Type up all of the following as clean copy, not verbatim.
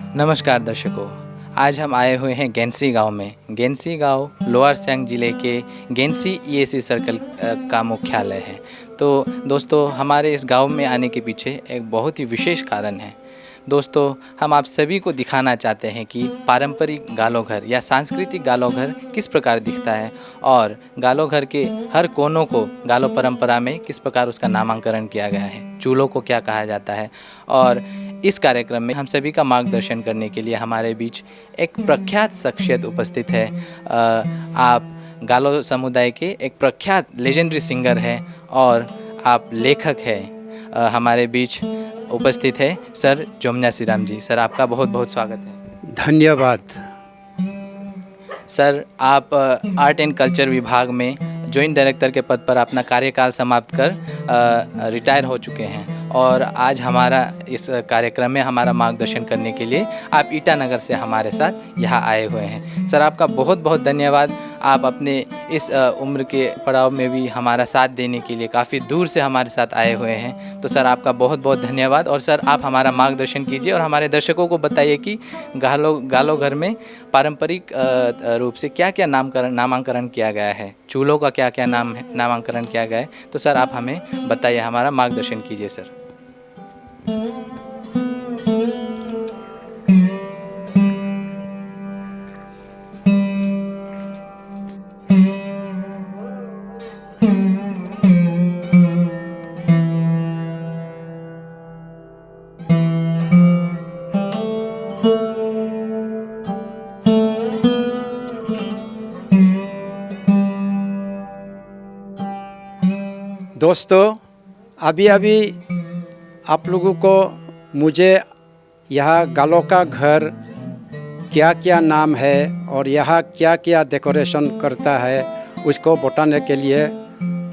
नमस्कार दर्शकों, आज हम आए हुए हैं गेंसी गांव में। गेंसी गांव लोअर सियांग जिले के गेंसी ईएसी सर्कल का मुख्यालय है। तो दोस्तों, हमारे इस गांव में आने के पीछे एक बहुत ही विशेष कारण है। दोस्तों, हम आप सभी को दिखाना चाहते हैं कि पारंपरिक गालो घर या सांस्कृतिक गालो घर किस प्रकार दिखता है और गालो घर के हर कोनों को गालो परंपरा में किस प्रकार उसका नामांकन किया गया है, चूल्हों को क्या कहा जाता है। और इस कार्यक्रम में हम सभी का मार्गदर्शन करने के लिए हमारे बीच एक प्रख्यात शख्सियत उपस्थित है। आप गालो समुदाय के एक प्रख्यात लेजेंडरी सिंगर हैं और आप लेखक हैं। हमारे बीच उपस्थित है सर जोमन्या श्रीराम जी। सर, आपका बहुत बहुत स्वागत है। धन्यवाद। सर, आप आर्ट एंड कल्चर विभाग में जॉइंट डायरेक्टर के पद पर अपना कार्यकाल समाप्त कर रिटायर हो चुके हैं और आज हमारा इस कार्यक्रम में हमारा मार्गदर्शन करने के लिए आप ईटानगर से हमारे साथ यहाँ आए हुए हैं। सर, आपका बहुत बहुत धन्यवाद। आप अपने इस उम्र के पड़ाव में भी हमारा साथ देने के लिए काफ़ी दूर से हमारे साथ आए हुए हैं। तो सर, आपका बहुत बहुत धन्यवाद। और सर, आप हमारा मार्गदर्शन कीजिए और हमारे दर्शकों को बताइए कि गालो घर में पारंपरिक रूप से क्या क्या नामांकन किया गया है, चूल्हों का क्या क्या नामांकन किया गया है। तो सर, आप हमें बताइए, हमारा मार्गदर्शन कीजिए सर। दोस्तों, अभी आप लोगों को मुझे यहाँ गालो का घर क्या क्या नाम है और यहाँ क्या क्या डेकोरेशन करता है उसको बताने के लिए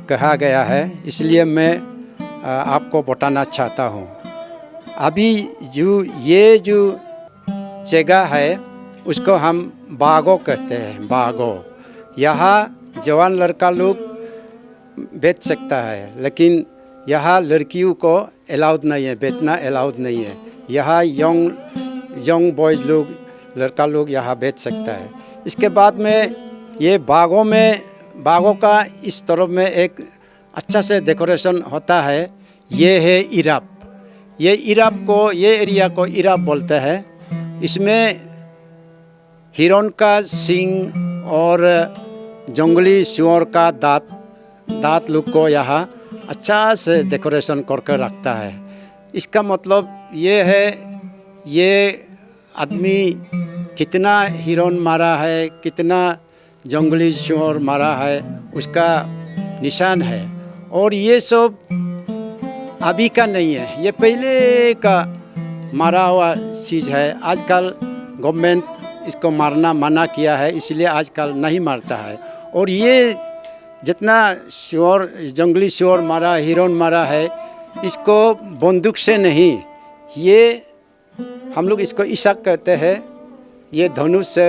कहा गया है, इसलिए मैं आपको बताना चाहता हूँ। अभी ये जो जगह है उसको हम बागो कहते हैं। बागो यहाँ जवान लड़का लोग बेच सकता है, लेकिन यहाँ लड़कियों को अलाउड नहीं है, बेचना अलाउड नहीं है। यहाँ यंग बॉयज़ लोग, लड़का लोग यहाँ बेच सकता है। इसके बाद में ये बागों का इस तरफ में एक अच्छा से डेकोरेशन होता है। ये है इराप। ये एरिया को इराप बोलते हैं। इसमें हिरन का सींग और जंगली सुअर का दांत लोग को यहाँ अच्छा से डेकोरेशन करके रखता है। इसका मतलब ये है, ये आदमी कितना हिरन मारा है, कितना जंगली सुअर मारा है, उसका निशान है। और ये सब अभी का नहीं है, ये पहले का मारा हुआ चीज़ है। आजकल गवर्नमेंट इसको मारना मना किया है, इसलिए आजकल नहीं मारता है। और ये जितना जंगली सुअर मारा, हिरन मारा है, इसको बंदूक से नहीं, ये हम लोग इसको इशाक कहते हैं। ये धनुष से,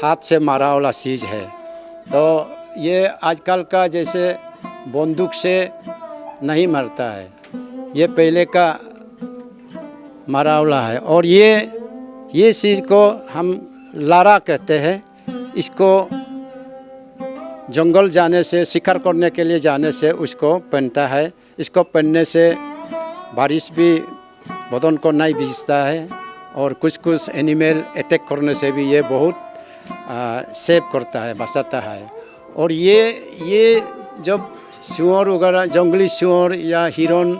हाथ से मारा वाला चीज़ है। तो ये आजकल का जैसे बंदूक से नहीं मारता है, ये पहले का मारा वाला है। और ये चीज़ को हम लारा कहते हैं। इसको जंगल जाने से, शिकार करने के लिए जाने से उसको पहनता है। इसको पहनने से बारिश भी बदन को नहीं भिजता है और कुछ एनिमल अटैक करने से भी ये बहुत सेव करता है, बचाता है। और ये जब सुअर वगैरह, जंगली सुअर या हिरन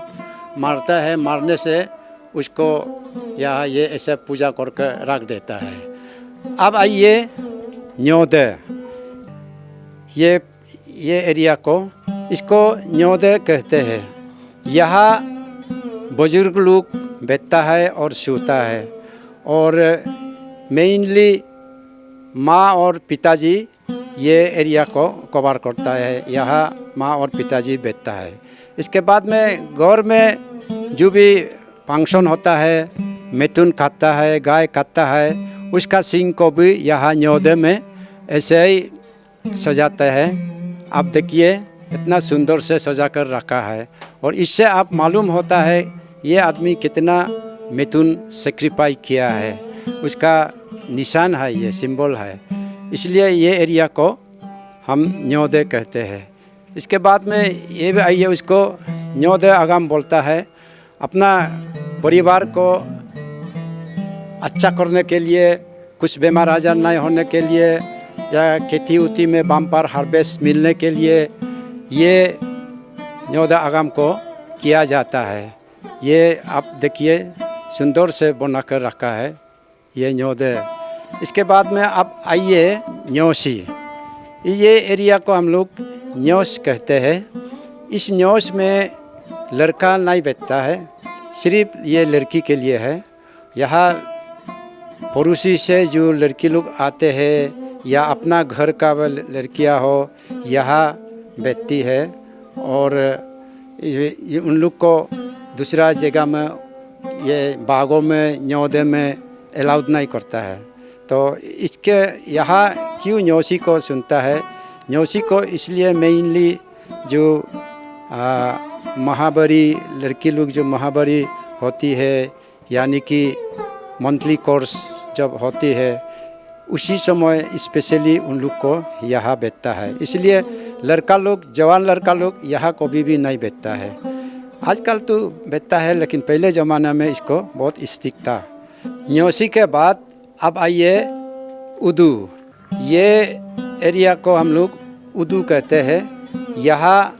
मारता है, मारने से उसको यहाँ ये ऐसे पूजा करके रख देता है। अब आइए न्योदे, ये एरिया को, इसको न्योदे कहते हैं। यहाँ बुजुर्ग लोग बैठता है और सोता है। और मेनली माँ और पिताजी ये एरिया को कवर करता है। यहाँ माँ और पिताजी बैठता है। इसके बाद में घर में जो भी फंक्शन होता है, मिथुन खाता है, गाय खाता है, उसका सींग को भी यहाँ न्योदे में ऐसे ही सजाते हैं। आप देखिए इतना सुंदर से सजा कर रखा है। और इससे आप मालूम होता है ये आदमी कितना मिथुन सेक्रीफाई किया है। उसका निशान है, ये सिंबल है, इसलिए ये एरिया को हम न्योदे कहते हैं। इसके बाद में ये भी आइए, उसको न्योदे आगाम बोलता है। अपना परिवार को अच्छा करने के लिए, कुछ बीमार आजार नहीं होने के लिए, या खेती उती में बम्पर हार्वेस्ट मिलने के लिए ये न्योदे आगाम को किया जाता है। ये आप देखिए सुंदर से बना कर रखा है ये न्योदे। इसके बाद में आप आइए न्योसी। ये एरिया को हम लोग न्योस कहते हैं। इस न्योस में लड़का नहीं बैठता है, सिर्फ ये लड़की के लिए है। यहाँ पड़ोसी से जो लड़की लोग आते हैं या अपना घर का लड़कियाँ हो यहाँ बैठती है, और ये उन लोग को दूसरा जगह में, ये बागों में, न्योदे में अलाउड नहीं करता है। तो इसके यहाँ क्यों न्योसी को सुनता है? न्योसी को इसलिए मेनली जो महावारी लड़की लोग जो महावारी होती है, यानी कि मंथली कोर्स जब होती है, उसी समय स्पेशली उन लोग को यहाँ बैठता है। इसलिए लड़का लोग, जवान लड़का लोग यहाँ कभी भी नहीं बैठता है। आजकल तो बैठता है, लेकिन पहले ज़माना में इसको बहुत स्ट्रिक्ट था। न्योसी के बाद अब आइए उदू। ये एरिया को हम लोग उदू कहते हैं। यहाँ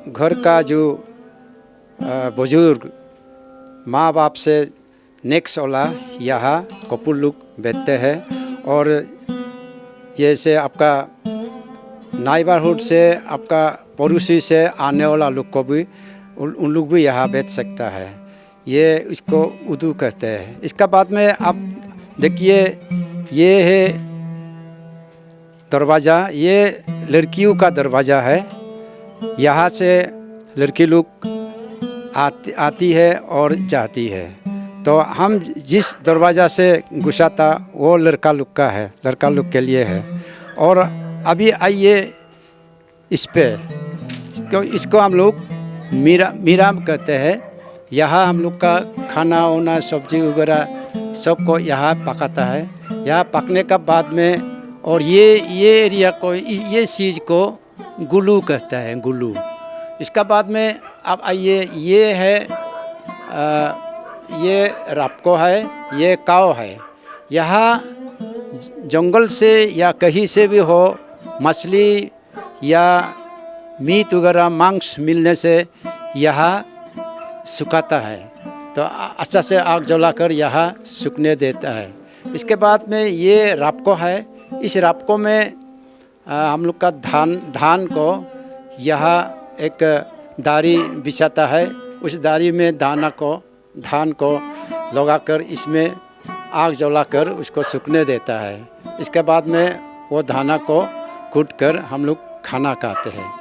घर का जो बुजुर्ग माँ बाप से नेक्स्ट वाला यहाँ कपुल लोग बैठते हैं, और जैसे आपका नाइबरहुड से, आपका पड़ोसी से आने वाला लोग को भी, उन लोग भी यहाँ बैठ सकता है। ये इसको उदू कहते हैं। इसका बाद में आप देखिए ये है दरवाज़ा। ये लड़कियों का दरवाज़ा है। यहाँ से लड़की लोग आती है और जाती है। तो हम जिस दरवाज़ा से घुसाता वो लड़का लोग का है, लड़का लोग के लिए है। और अभी आइए इस पे, इसको हम लोग मीराम कहते हैं। यहाँ हम लोग का खाना वाना, सब्जी वगैरह सबको यहाँ पकाता है। यहाँ पकने का बाद में, और ये एरिया को, ये चीज़ को गुलू कहता है, गुलू। इसका बाद में अब आइए, ये है ये रापको है, ये काव है। यहाँ जंगल से या कहीं से भी हो मछली या मीट वगैरह मांस मिलने से यहाँ सुखाता है। तो अच्छा से आग जलाकर यहाँ सूखने देता है। इसके बाद में ये रापको है। इस रापको में हम लोग का धान को यहाँ एक दारी बिछाता है। उस दारी में धान को लगाकर इसमें आग जलाकर उसको सूखने देता है। इसके बाद में वो धाना को कूट कर हम लोग खाना खाते हैं।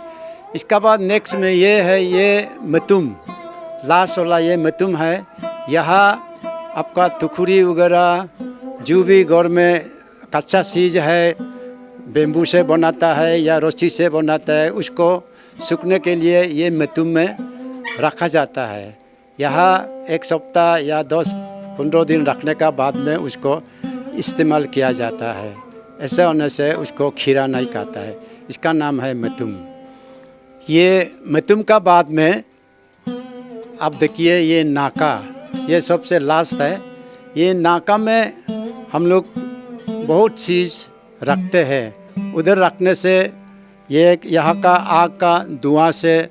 इसका बाद नेक्स्ट में ये है, ये मतुम, लास्ट वाला ये मतुम है। यहाँ आपका टुकड़ी वगैरह जो भी घर में कच्चा चीज़ है, बेम्बू से बनाता है या रस्सी से बनाता है, उसको सूखने के लिए ये मतुम में रखा जाता है। यहाँ एक सप्ताह या 10-15 दिन रखने का बाद में उसको इस्तेमाल किया जाता है। ऐसे होने से उसको खीरा नहीं खाता है। इसका नाम है मतुम। ये मतुम का बाद में आप देखिए ये नाका, ये सबसे लास्ट है। ये नाका में हम लोग बहुत चीज़ रखते हैं। उधर रखने से ये यहाँ का आग का धुआं से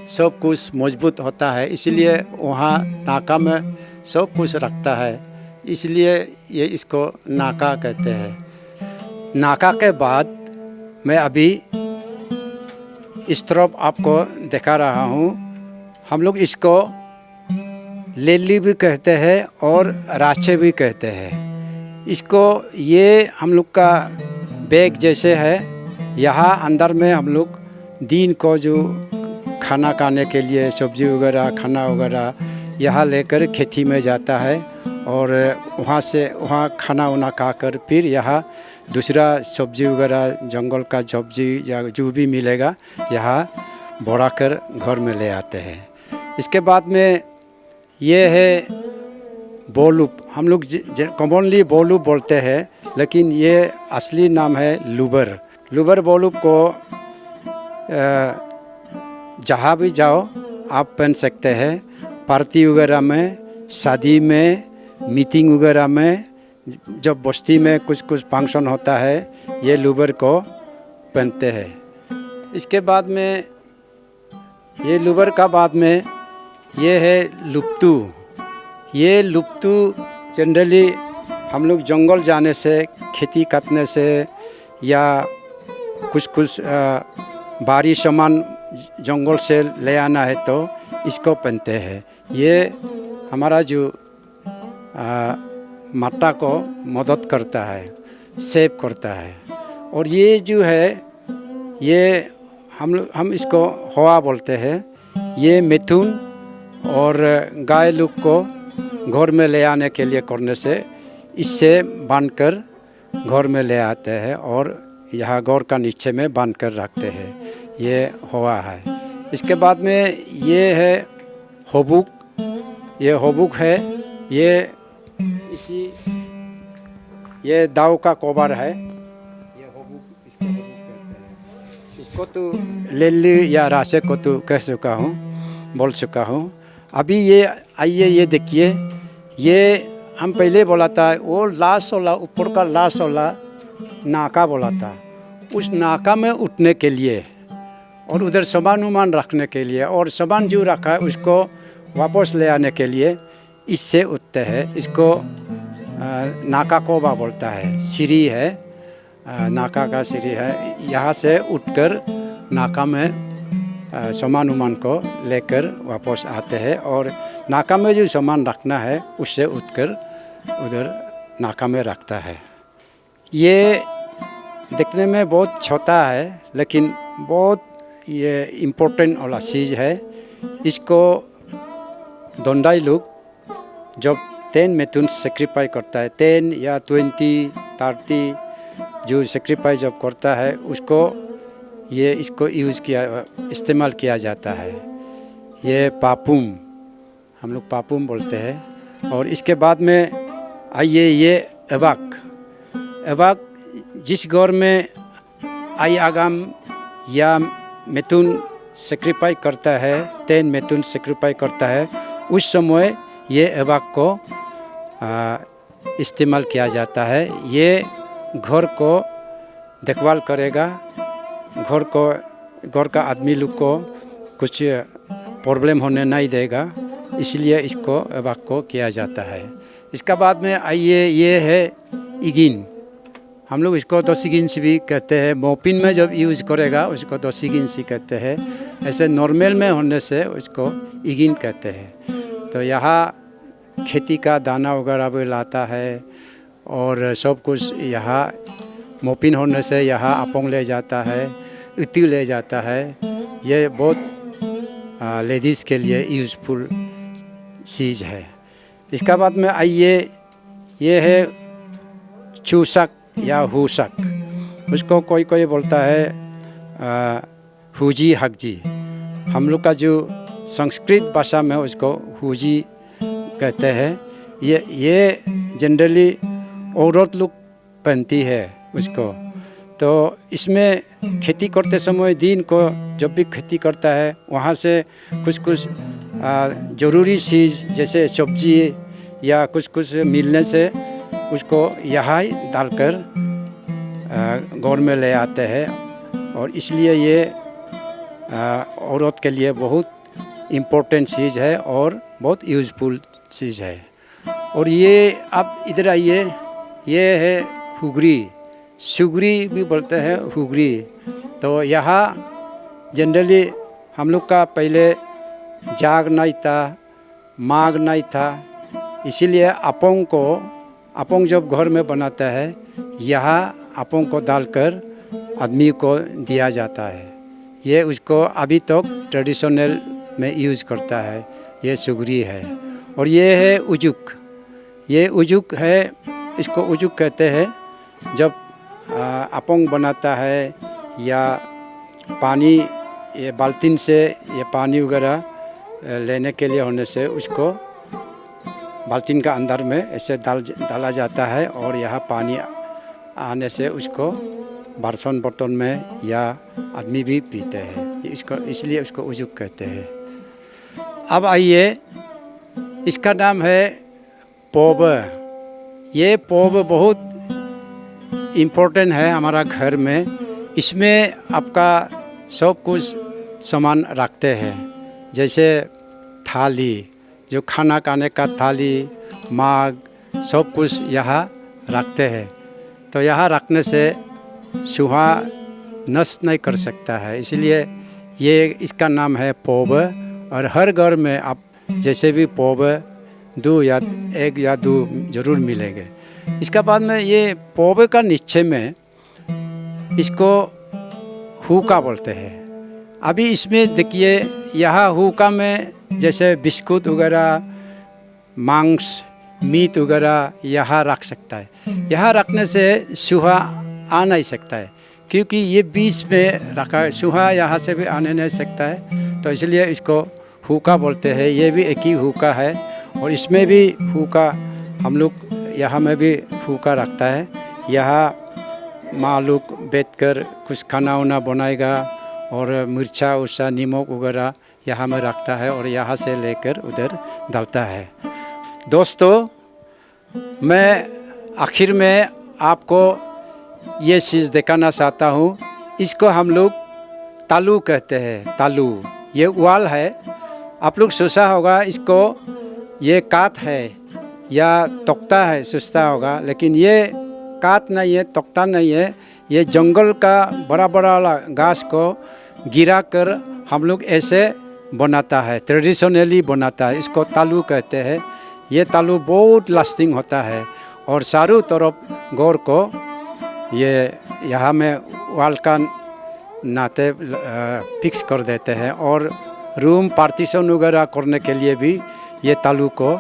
सब कुछ मजबूत होता है, इसलिए वहाँ नाका में सब कुछ रखता है, इसलिए ये इसको नाका कहते हैं। नाका के बाद मैं अभी इस तरफ आपको दिखा रहा हूँ। हम लोग इसको लेली भी कहते हैं और राचे भी कहते हैं। इसको ये हम लोग का बैग जैसे है। यहाँ अंदर में हम लोग दिन को जो खाना खाने के लिए सब्जी वगैरह, खाना वगैरह यहाँ लेकर खेती में जाता है, और वहाँ खाना वाना खाकर फिर यहाँ दूसरा सब्जी वगैरह, जंगल का सब्जी या जो भी मिलेगा यहाँ बोरा कर घर में ले आते हैं। इसके बाद में ये है बोलूप, हम लोग कॉमनली बोलूप बोलते हैं, लेकिन ये असली नाम है लूबर। लूबर बोलूप को जहाँ भी जाओ आप पहन सकते हैं। पार्टी वगैरह में, शादी में, मीटिंग वगैरह में, जब बस्ती में कुछ फंक्शन होता है ये लूबर को पहनते हैं। इसके बाद में ये लूबर का बाद में ये है लुप्तू। ये लुप्तू जनरली हम लोग जंगल जाने से, खेती काटने से या कुछ भारी सामान जंगल से ले आना है तो इसको पहनते हैं। ये हमारा जो माता को मदद करता है, सेव करता है। और ये जो है ये हम इसको हवा बोलते हैं। ये मिथुन और गाय लोग को घर में ले आने के लिए करने से इससे बांधकर घर में ले आते हैं और यहाँ घर का नीचे में बांध कर रखते हैं। ये हवा है। इसके बाद में ये है होबुक। ये होबुक है, ये दाव का कवर है। ये होबुक, इसको होबुक कहते हैं। इसको तो लेली या राशे को तो कह चुका हूँ, बोल चुका हूँ। अभी ये आइए, ये देखिए, ये हम पहले बोला था वो लाश वाला, ऊपर का लाश वाला नाका बोला था। उस नाका में उठने के लिए और उधर सामान उमान रखने के लिए और सामान जो रखा है उसको वापस ले आने के लिए इससे उठते हैं। इसको नाका कोबा बोलता है। सीढ़ी है, नाका का सीढ़ी है। यहाँ से उठकर नाका में सामान उमान को लेकर वापस आते हैं और नाका में जो सामान रखना है उससे उठकर उधर नाका में रखता है। ये देखने में बहुत छोटा है लेकिन बहुत ये इम्पोर्टेंट वाला चीज़ है। इसको दोंडाई लोग जब 10 मिथुन सेक्रीफाइस करता है, 10 या 20, 30 जो सेक्रीफाइस जब करता है उसको इसको इस्तेमाल किया जाता है। ये पापुम, हम लोग पापुम बोलते हैं। और इसके बाद में आइए ये एबाक। एबाक जिस घर में आई आगाम या मिथुन सेक्रीफाइस करता है, 10 मिथुन सेक्रीफाइस करता है, उस समय ये एबाक को इस्तेमाल किया जाता है। ये घर को देखभाल करेगा, घर का आदमी लोग को कुछ प्रॉब्लम होने नहीं देगा, इसलिए इसको एबाक को किया जाता है। इसका बाद में आइए ये है इगिन। हम लोग इसको दोसिगिन भी कहते हैं। मोपिन में जब यूज़ करेगा उसको दोसिगिन सी कहते हैं। ऐसे नॉर्मल में होने से उसको इगिन कहते हैं। तो यहाँ खेती का दाना वगैरह भी लाता है और सब कुछ यहाँ मोपिन होने से यहाँ अपोंग ले जाता है, इतू ले जाता है। ये बहुत लेडीज़ के लिए यूज़फुल चीज़ है। इसका बाद में आइए ये है चूसक या हुसक। उसको कोई बोलता है हुजी हकजी। हम लोग का जो संस्कृत भाषा में उसको हुजी कहते हैं। ये जनरली औरत लोग पहनती है उसको। तो इसमें खेती करते समय दिन को जब भी खेती करता है वहाँ से कुछ ज़रूरी चीज़ जैसे सब्जी या कुछ मिलने से उसको यहाँ ही डालकर घर में ले आते हैं। और इसलिए ये औरत के लिए बहुत इम्पोर्टेंट चीज़ है और बहुत यूज़फुल चीज़ है। और ये आप इधर आइए, ये है हुगरी। सुगरी भी बोलते हैं, हुगरी। तो यहाँ जनरली हम लोग का पहले जाग नहीं था, माग नहीं था, इसीलिए अपोंग जब घर में बनाता है यहाँ अपोंग को डालकर आदमी को दिया जाता है। ये उसको अभी तक ट्रेडिशनल में यूज़ करता है। ये सुगरी है। और ये है उजुक। ये उजुक है, इसको उजुक कहते हैं। जब अपोंग बनाता है या पानी ये बाल्टीन से ये पानी वगैरह लेने के लिए होने से उसको बाल्टीन का अंदर में ऐसे डाला जाता है और यहाँ पानी आने से उसको बर्तन में या आदमी भी पीते हैं, इसको इसलिए उसको उजुक कहते हैं। अब आइए, इसका नाम है पोब। ये पोब बहुत इम्पोर्टेंट है हमारा घर में। इसमें आपका सब कुछ सामान रखते हैं, जैसे थाली, जो खाना खाने का थाली, मग, सब कुछ यहाँ रखते हैं। तो यहाँ रखने से चूहा नष्ट नहीं कर सकता है, इसलिए ये इसका नाम है पोब। और हर घर में आप जैसे भी पोब 2 या 1 या 2 जरूर मिलेंगे। इसके बाद में ये पोब का नीचे में इसको हुक्का बोलते हैं। अभी इसमें देखिए, यहाँ हुक्का में जैसे बिस्कुट वगैरह, मांस, मीट वगैरह यहाँ रख सकता है। यहाँ रखने से चूहा आ नहीं सकता है, क्योंकि ये बीच में रखा है, चूहा यहाँ से भी आने नहीं सकता है। तो इसलिए इसको हुक्का बोलते हैं। ये भी एक ही हुक्का है और इसमें भी हुक्का, हम लोग यहाँ में भी हुक्का रखता है। यहाँ माँ लोग बैठकर कुछ खाना वाना बनाएगा और मिर्चा उर्चा नमक वगैरह यहाँ में रखता है और यहाँ से लेकर उधर डालता है। दोस्तों, मैं आखिर में आपको ये चीज़ दिखाना चाहता हूँ। इसको हम लोग तालू कहते हैं। तालू ये उवाल है। आप लोग सोचा होगा इसको ये काठ है या तख्ता है, सोचता होगा, लेकिन ये काठ नहीं है, तख्ता नहीं है। ये जंगल का बड़ा बड़ा घास को गिरा कर हम लोग ऐसे बनाता है, ट्रेडिशनली बनाता है। इसको तालू कहते हैं। ये तालू बहुत लास्टिंग होता है और चारों तरफ गौर को ये यहाँ में वाल का नाते फिक्स कर देते हैं और रूम पार्टीशन वगैरह करने के लिए भी ये तालू को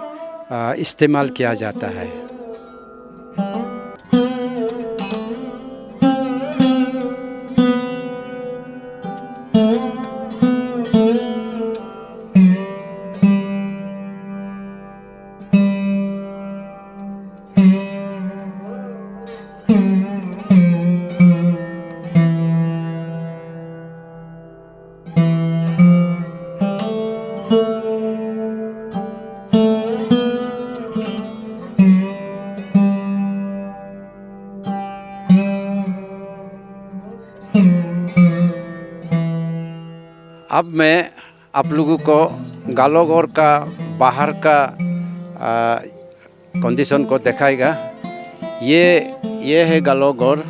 इस्तेमाल किया जाता है। अब मैं आप लोगों को गालोगोर का बाहर का कंडीशन को दिखाएगा। ये है गालोगोर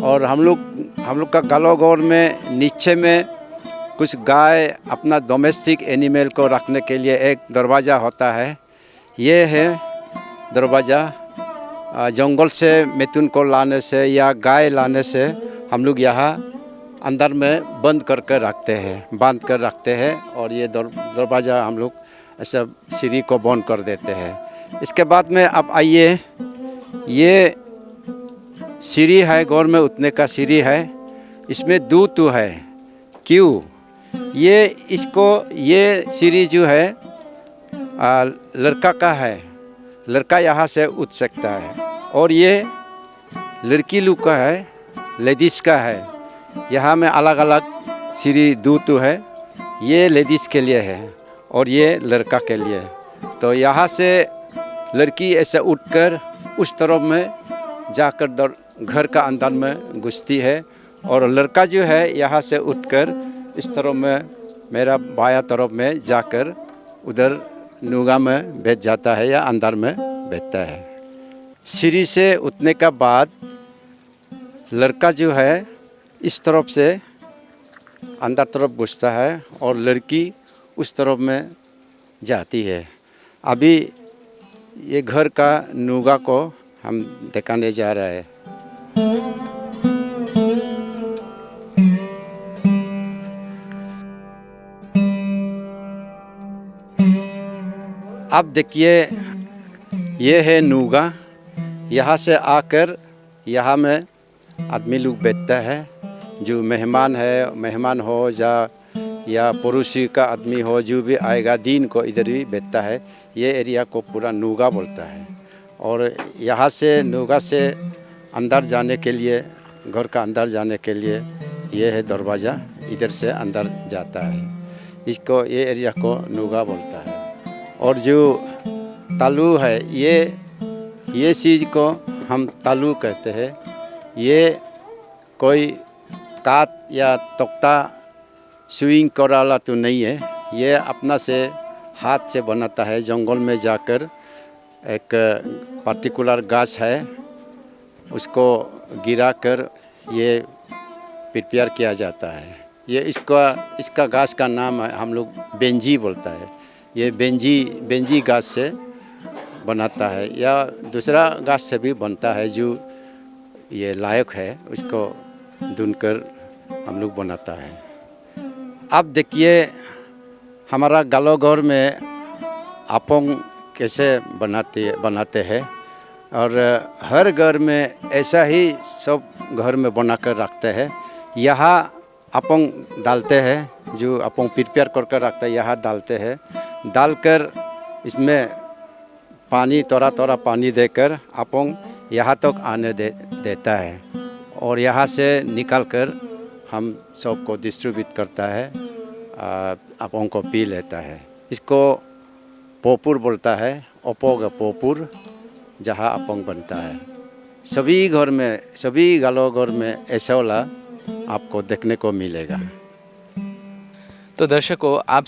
और हम लोग का गालोगोर में नीचे में कुछ गाय अपना डोमेस्टिक एनिमल को रखने के लिए एक दरवाज़ा होता है। ये है दरवाज़ा। जंगल से मिथुन को लाने से या गाय लाने से हम लोग यहाँ अंदर में बांध कर रखते हैं और ये दरवाज़ा हम लोग ऐसा सीढ़ी को बंद कर देते हैं। इसके बाद में आप आइए, ये सीढ़ी है, गौर में उतने का सीढ़ी है। इसमें 2 तो है। क्यों? ये सीढ़ी जो है लड़का का है, लड़का यहाँ से उठ सकता है, और ये लड़की लोग का है, लेडीज़ का है। यहाँ में अलग अलग सीढ़ी 2 तो है। ये लेडीज़ के लिए है और ये लड़का के लिए। तो यहाँ से लड़की ऐसे उठकर उस तरफ में जाकर घर का अंदर में घुसती है और लड़का जो है यहाँ से उठकर इस तरफ में मेरा बाया तरफ में जाकर उधर नूगा में बैठ जाता है या अंदर में बैठता है। सीढ़ी से उठने का बाद लड़का जो है इस तरफ से अंदर तरफ घुसता है और लड़की उस तरफ में जाती है। अभी ये घर का नूगा को हम दिखाने जा रहे हैं। अब देखिए, ये है नूगा। यहाँ से आकर यहाँ में आदमी लोग बैठता है। जो मेहमान हो या या पड़ोसी का आदमी हो, जो भी आएगा दिन को इधर ही बैठता है। ये एरिया को पूरा नूगा बोलता है। और यहाँ से नूगा से अंदर जाने के लिए, घर का अंदर जाने के लिए ये है दरवाज़ा, इधर से अंदर जाता है। इसको ये एरिया को नूगा बोलता है। और जो तालू है, ये चीज़ को हम तालू कहते हैं। ये कोई काट या तख्ता स्विंग कराला तो नहीं है, ये अपना से हाथ से बनाता है। जंगल में जाकर एक पर्टिकुलर गाछ है, उसको गिरा कर ये प्रिपेयर किया जाता है। ये इसका गाछ का नाम है, हम लोग बेंजी बोलता है। ये बेंजी गाछ से बनाता है, या दूसरा गाछ से भी बनता है जो ये लायक है, उसको धुनकर हम लोग बनाता है। अब देखिए हमारा गालो घर में अपोंग कैसे बनाते हैं, और हर घर में ऐसा ही सब घर में बना कर रखते हैं। यहाँ अपोंग डालते हैं, जो अपोंग प्रिपेयर करके रखते हैं, यहाँ डालते हैं। डालकर इसमें पानी थोड़ा पानी देकर अपोंग यहाँ तक आने देता है, और यहाँ से निकाल कर हम सबको डिस्ट्रीब्यूट करता है, अपोंग को पी लेता है। इसको पोपुर बोलता है, ओपोग पोपुर, जहाँ अपोंग बनता है। सभी घर में, सभी गालो घर में ऐसा वाला आपको देखने को मिलेगा। तो दर्शकों, आप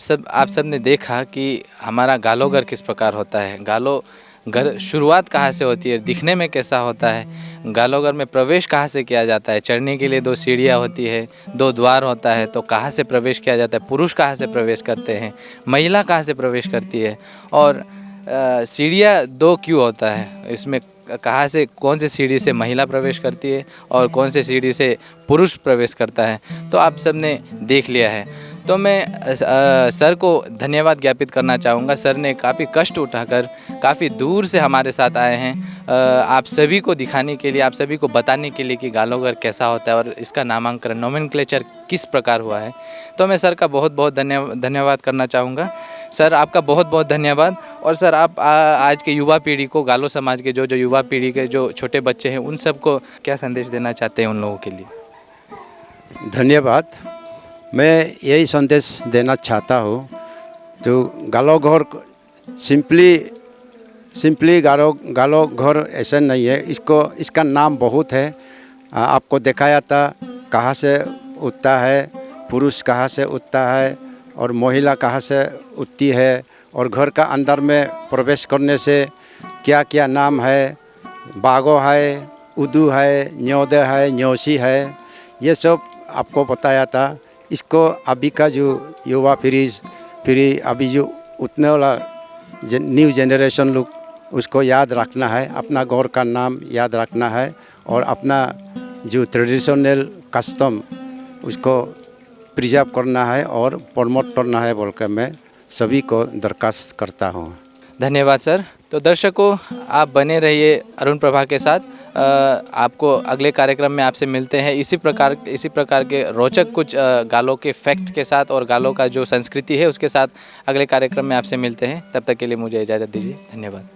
सब ने देखा कि हमारा गालो घर किस प्रकार होता है। गालो घर शुरुआत कहाँ से होती है, दिखने में कैसा होता है, गालो घर में प्रवेश कहाँ से किया जाता है। चढ़ने के लिए 2 सीढ़ियाँ होती है, 2 द्वार होता है, तो कहाँ से प्रवेश किया जाता है, पुरुष कहाँ से प्रवेश करते हैं, महिला कहाँ से प्रवेश करती है, और सीढ़ियाँ 2 क्यों होता है, इसमें कहाँ से, कौन से सीढ़ी से महिला प्रवेश करती है और कौन से सीढ़ी से पुरुष प्रवेश करता है, तो आप सब ने देख लिया है। तो मैं सर को धन्यवाद ज्ञापित करना चाहूँगा। सर ने काफ़ी कष्ट उठाकर काफ़ी दूर से हमारे साथ आए हैं, आप सभी को दिखाने के लिए, आप सभी को बताने के लिए कि गालो घर कैसा होता है और इसका नामांकन, नोमेनक्लेचर किस प्रकार हुआ है। तो मैं सर का बहुत बहुत धन्यवाद करना चाहूँगा। सर आपका बहुत बहुत धन्यवाद। और सर आप आज के युवा पीढ़ी को, गालो समाज के जो युवा पीढ़ी के जो छोटे बच्चे हैं, उन सबको क्या संदेश देना चाहते हैं उन लोगों के लिए? धन्यवाद। मैं यही संदेश देना चाहता हूँ, तो गालो घर सिंपली गालो घर ऐसा नहीं है। इसका नाम बहुत है। आपको दिखाया था कहाँ से उठता है, पुरुष कहाँ से उठता है और महिला कहाँ से उठती है, और घर का अंदर में प्रवेश करने से क्या क्या नाम है, बागो है, उदू है, न्योदे है, न्योसी है, ये सब आपको बताया था। इसको अभी का जो युवा पीढ़ी अभी जो उठने वाला न्यू जनरेशन लोग, उसको याद रखना है, अपना घर का नाम याद रखना है, और अपना जो ट्रेडिशनल कस्टम उसको प्रिजर्व करना है और प्रमोट करना है बोलकर मैं सभी को दरखास्त करता हूँ। धन्यवाद सर। तो दर्शकों, आप बने रहिए अरुण प्रभा के साथ। आपको अगले कार्यक्रम में आपसे मिलते हैं इसी प्रकार के रोचक कुछ गालों के फैक्ट के साथ, और गालों का जो संस्कृति है उसके साथ अगले कार्यक्रम में आपसे मिलते हैं। तब तक के लिए मुझे इजाज़त दीजिए। धन्यवाद।